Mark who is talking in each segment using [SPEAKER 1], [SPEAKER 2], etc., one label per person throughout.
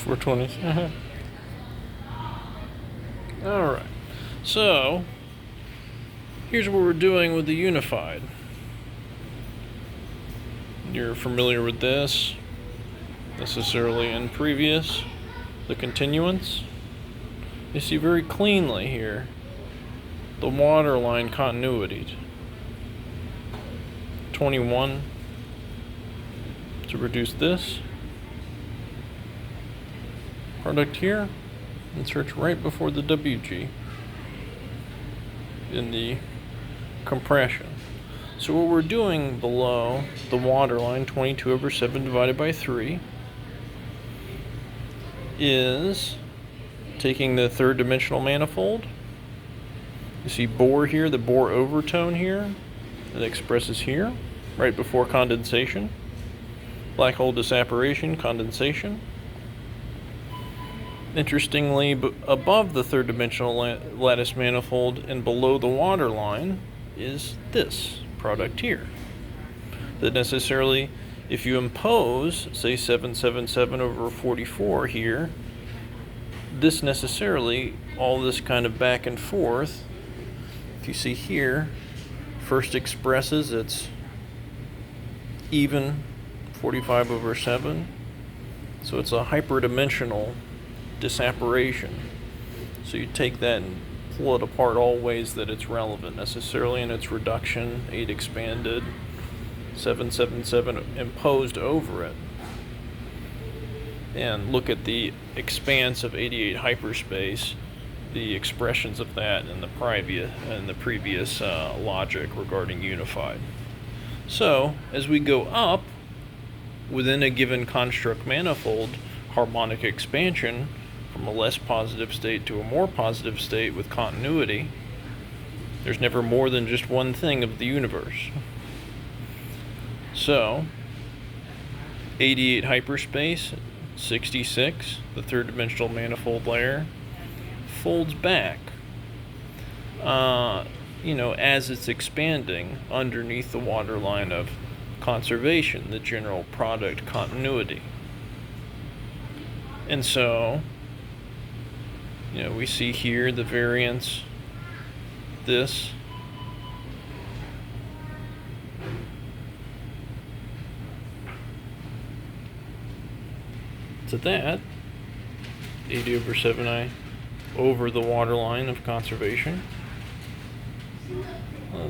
[SPEAKER 1] 420s. Alright, so here's what we're doing with the unified. You're familiar with this, necessarily in previous, the continuance. You see very cleanly here the waterline continuity. 21 to reduce this product here, insert right before the WG in the compression. So what we're doing below the waterline, 22/7 divided by 3, is taking the third dimensional manifold. You see Bohr here, the Bohr overtone here, that expresses here, right before condensation. Black hole disapparition, condensation. Interestingly, above the third dimensional lattice manifold and below the waterline is this product here. That necessarily, if you impose, say 777/44 here, this necessarily, all this kind of back and forth, if you see here, first expresses its even 45/7. So it's a hyperdimensional disapparition. So you take that and pull it apart all ways that it's relevant, necessarily in its reduction, 8 expanded, 777 imposed over it. And look at the expanse of 88 hyperspace, the expressions of that in the previous logic regarding unified. So as we go up within a given construct manifold, harmonic expansion from a less positive state to a more positive state with continuity, there's never more than just one thing of the universe. So 88 hyperspace, 66, the third dimensional manifold layer, folds back, as it's expanding underneath the waterline of conservation, the general product continuity. And so, we see here the variance, this, to that, 80/7i over the waterline of conservation.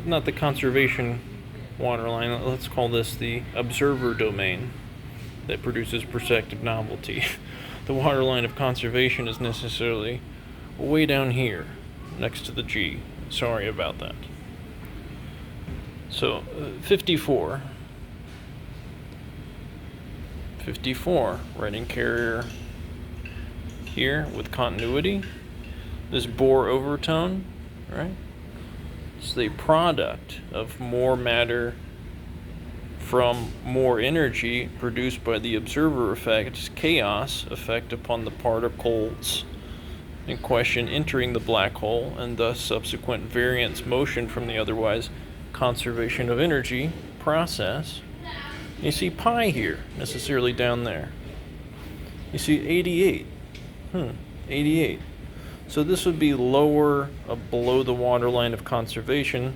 [SPEAKER 1] Not the conservation waterline, let's call this the observer domain that produces perceptive novelty. The waterline of conservation is necessarily way down here, next to the G. Sorry about that. So, 54, writing carrier here with continuity. This Bohr overtone, right? It's the product of more matter from more energy produced by the observer effect, chaos effect upon the particles in question entering the black hole, and thus subsequent variance motion from the otherwise conservation of energy process. You see pi here, necessarily down there. You see 88. 88. So this would be lower, below the waterline of conservation,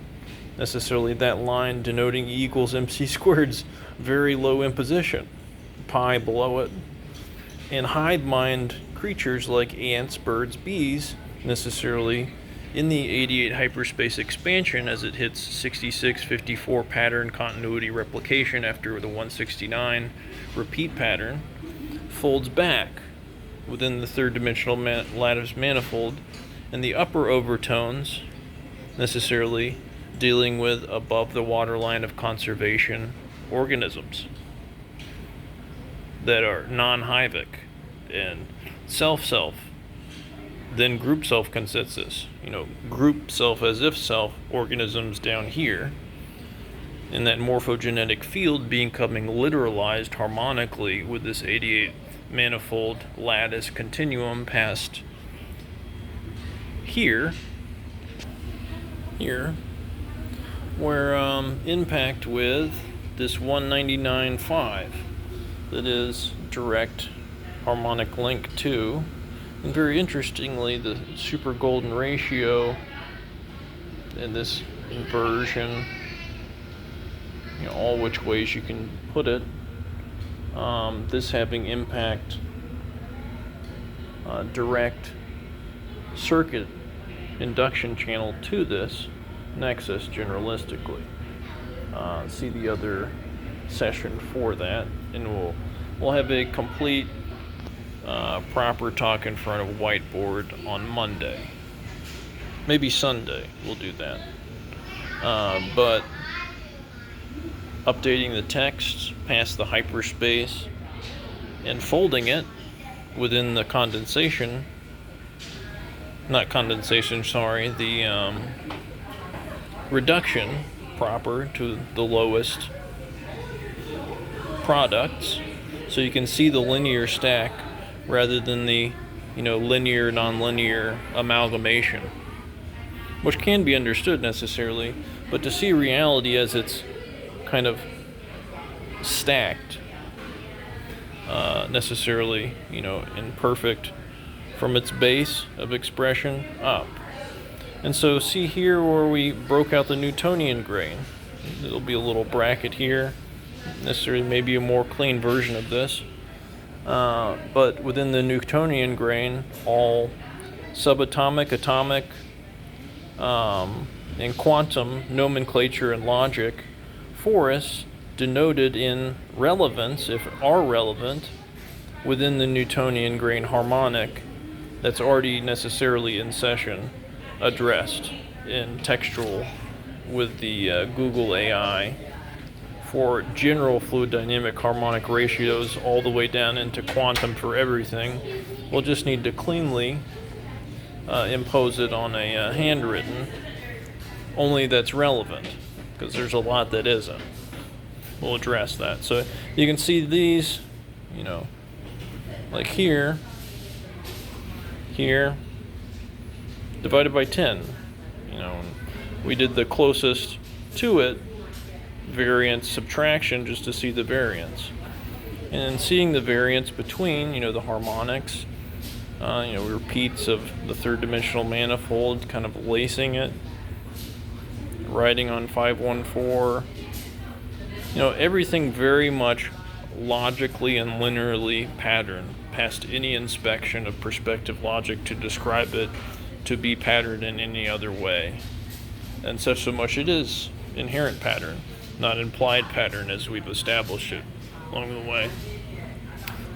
[SPEAKER 1] necessarily that line denoting E equals mc squared's very low imposition, pi below it. And hive mind creatures like ants, birds, bees, necessarily in the 88 hyperspace expansion as it hits 6654 pattern continuity replication after the 169 repeat pattern, folds back within the third dimensional lattice manifold, and the upper overtones necessarily dealing with above the waterline of conservation organisms that are non-hivic and self-self, then group self-consensus, group self as if self organisms down here, in that morphogenetic field becoming literalized harmonically with this 88 manifold lattice continuum past here, where impact with this 199.5 that is direct harmonic link too. And very interestingly, the super golden ratio and this inversion, all which ways you can put it, this having impact direct circuit induction channel to this nexus generalistically. See the other session for that, and we'll have a complete proper talk in front of a whiteboard on Monday. Maybe Sunday we'll do that. But updating the text past the hyperspace and folding it within the the reduction proper to the lowest products, so you can see the linear stack rather than the linear nonlinear amalgamation, which can be understood necessarily, but to see reality as it's kind of stacked, necessarily imperfect from its base of expression up. And so see here where we broke out the Newtonian grain. There'll be a little bracket here, necessarily maybe a more clean version of this, but within the Newtonian grain, all subatomic, atomic, and quantum nomenclature and logic for us denoted in relevance, if are relevant, within the Newtonian grain harmonic that's already necessarily in session, addressed in textual with the Google AI for general fluid dynamic harmonic ratios all the way down into quantum for everything. We'll just need to cleanly impose it on a handwritten, only that's relevant, because there's a lot that isn't. We'll address that. So you can see these, like here, divided by 10. We did the closest to it, variance subtraction, just to see the variance. And seeing the variance between, the harmonics, repeats of the third dimensional manifold, kind of lacing it, writing on 514, everything very much logically and linearly patterned past any inspection of perspective logic to describe it to be patterned in any other way. And such so much it is inherent pattern, not implied pattern as we've established it along the way.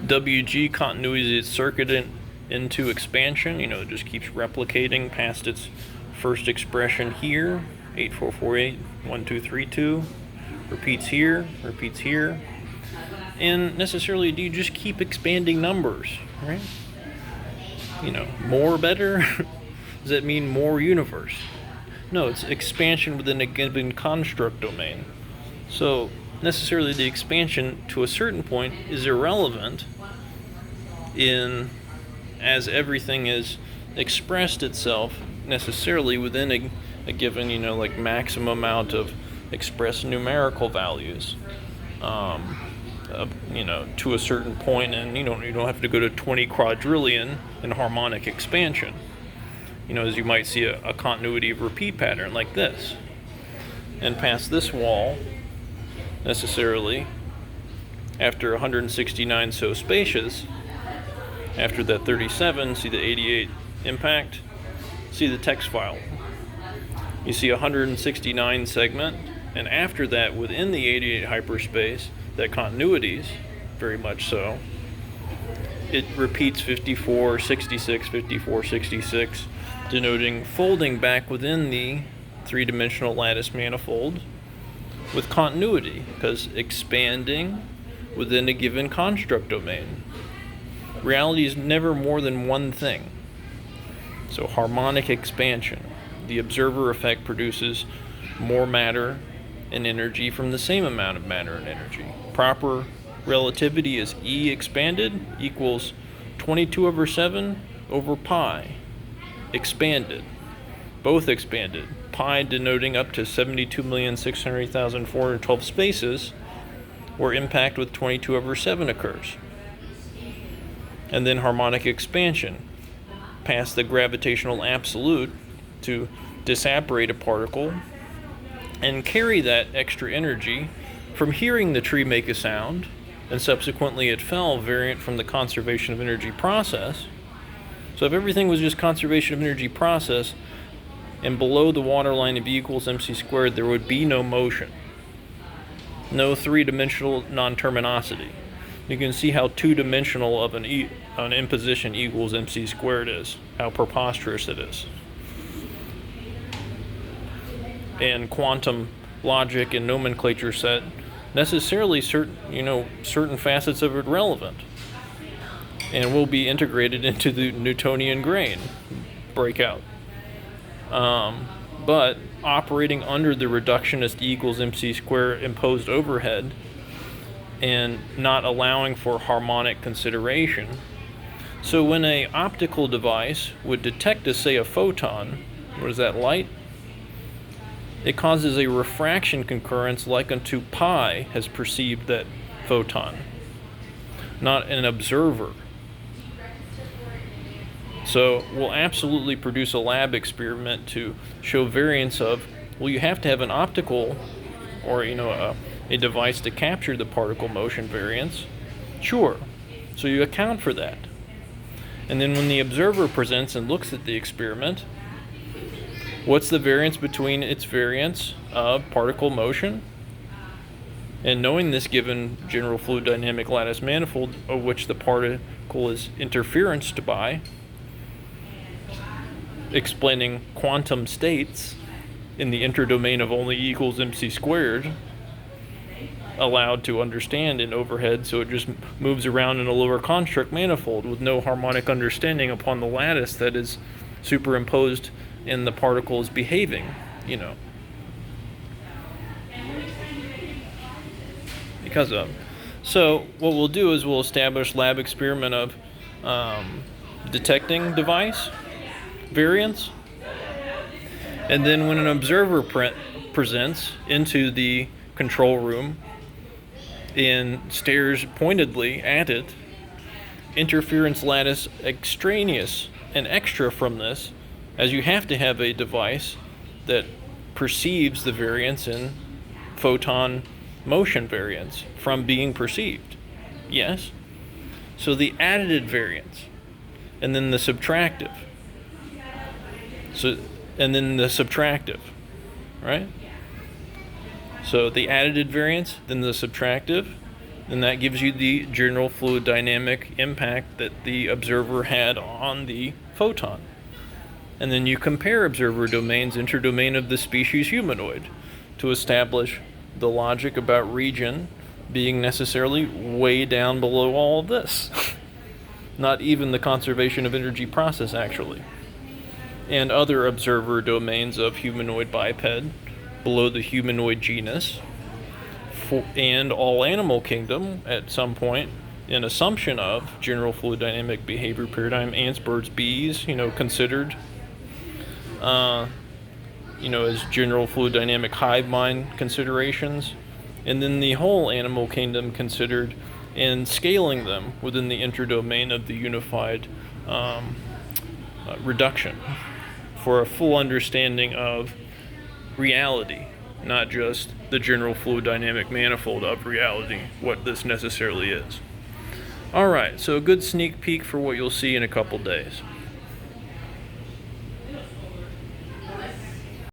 [SPEAKER 1] WG continuity is circuited into expansion, it just keeps replicating past its first expression here, 8448, 1232, repeats here, and necessarily do you just keep expanding numbers, right? More better? Does that mean more universe? No, it's expansion within a given construct domain. So necessarily the expansion to a certain point is irrelevant as everything is expressed itself necessarily within a given, like maximum amount of expressed numerical values, to a certain point, and you don't have to go to 20 quadrillion in harmonic expansion. As you might see a continuity of repeat pattern like this. And past this wall, necessarily, after 169 so spacious, after that 37, see the 88 impact, see the text file. You see 169 segment, and after that, within the 88 hyperspace, that continuities, very much so, it repeats 54, 66, 54, 66, denoting folding back within the three-dimensional lattice manifold with continuity, because expanding within a given construct domain. Reality is never more than one thing. So harmonic expansion. The observer effect produces more matter and energy from the same amount of matter and energy. Proper relativity is E expanded equals 22/7 over pi. Expanded. Both expanded. Pi denoting up to 72,600,412 spaces where impact with 22/7 occurs. and then harmonic expansion past the gravitational absolute to disapparate a particle and carry that extra energy from hearing the tree make a sound, and subsequently it fell, variant from the conservation of energy process. So if everything was just conservation of energy process, and below the waterline of E equals mc squared, there would be no motion, no three-dimensional non-terminosity. You can see how two-dimensional of an imposition E equals mc squared is, how preposterous it is. And quantum logic and nomenclature set necessarily certain facets of it relevant, and will be integrated into the Newtonian grain breakout. But operating under the reductionist E equals mc squared imposed overhead and not allowing for harmonic consideration. So when an optical device would detect, say, a photon, what is that, light? It causes a refraction concurrence like unto pi has perceived that photon, not an observer. So we'll absolutely produce a lab experiment to show variance of, well, you have to have an optical or a device to capture the particle motion variance. Sure. So you account for that. And then when the observer presents and looks at the experiment, what's the variance between its variance of particle motion? And knowing this given general fluid dynamic lattice manifold of which the particle is interferenced by, explaining quantum states in the interdomain of only E equals mc squared, allowed to understand in overhead, so it just moves around in a lower construct manifold with no harmonic understanding upon the lattice that is superimposed in the particle's behaving, because of. So what we'll do is we'll establish lab experiment of detecting device variance, and then when an observer presents into the control room and stares pointedly at it, interference lattice extraneous and extra from this, as you have to have a device that perceives the variance in photon motion variance from being perceived. Yes? So the additive variance, and then the subtractive. And then the subtractive, right? So the additive variance, then the subtractive, and that gives you the general fluid dynamic impact that the observer had on the photon. And then you compare observer domains, interdomain of the species humanoid, to establish the logic about region being necessarily way down below all of this. Not even the conservation of energy process, actually. And other observer domains of humanoid biped below the humanoid genus, and all animal kingdom at some point, in assumption of general fluid dynamic behavior paradigm, ants, birds, bees, considered, as general fluid dynamic hive mind considerations, and then the whole animal kingdom considered, and scaling them within the interdomain of the unified reduction for a full understanding of reality, not just the general fluid dynamic manifold of reality, what this necessarily is. All right, so a good sneak peek for what you'll see in a couple days.